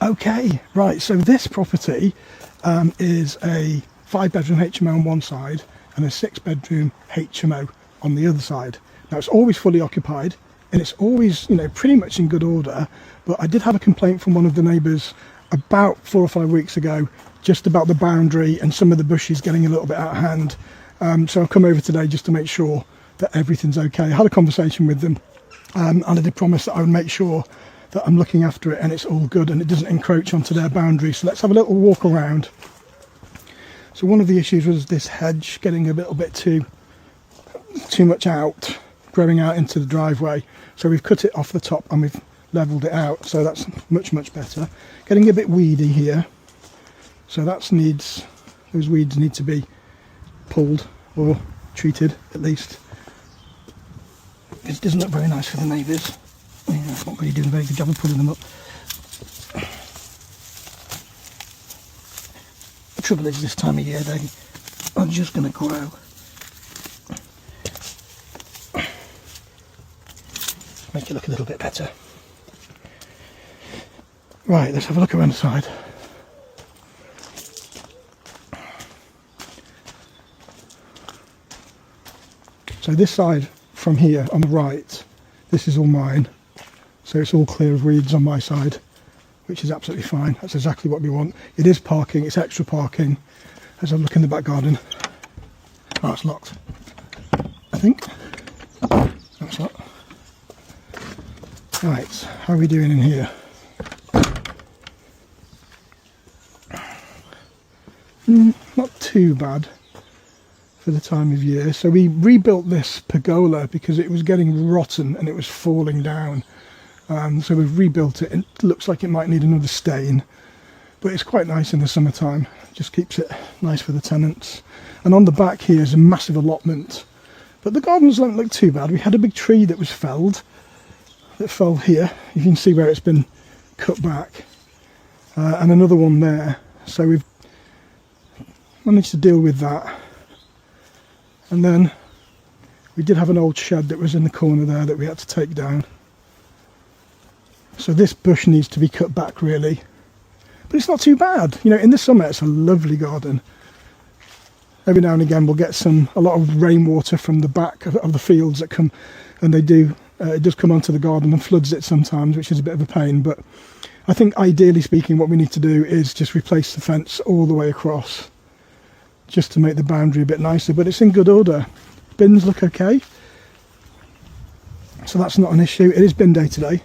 Okay, right, so this property is a 5-bedroom HMO on one side and a 6-bedroom HMO on the other side. Now it's always fully occupied and it's always, you know, pretty much in good order, but I did have a complaint from one of the neighbours about 4 or 5 weeks ago just about the boundary and some of the bushes getting a little bit out of hand. So I've come over today just to make sure that everything's okay. I had a conversation with them and I did promise that I would make sure that I'm looking after it and it's all good and it doesn't encroach onto their boundary. So let's have a little walk around. So one of the issues was this hedge getting a little bit too much out, growing out into the driveway. So we've cut it off the top and we've levelled it out. So that's much better. Getting a bit weedy here. So those weeds need to be pulled or treated at least. It doesn't look very nice for the neighbours. Yeah, it's not really doing a very good job of pulling them up. The trouble is this time of year they are just going to grow. Make it look a little bit better. Right, let's have a look around the side. So this side from here on the right, this is all mine. So it's all clear of weeds on my side, which is absolutely fine. That's exactly what we want. It is parking, it's extra parking. As I look in the back garden. Oh, it's locked. I think. That's locked. Right, how are we doing in here? Not too bad for the time of year. So we rebuilt this pergola because it was getting rotten and it was falling down. So we've rebuilt it and it looks like it might need another stain, but it's quite nice in the summertime. Just keeps it nice for the tenants. And on the back here is a massive allotment, but the gardens don't look too bad. We had a big tree that was felled, that fell here. You can see where it's been cut back, and another one there. So we've managed to deal with that. And then we did have an old shed that was in the corner there that we had to take down. So this bush needs to be cut back really, but it's not too bad. You know, in the summer it's a lovely garden. Every now and again we'll get a lot of rainwater from the back of the fields that come, and it does come onto the garden and floods it sometimes, which is a bit of a pain. But I think ideally speaking what we need to do is just replace the fence all the way across, just to make the boundary a bit nicer, but it's in good order. Bins look okay, so that's not an issue. It is bin day today.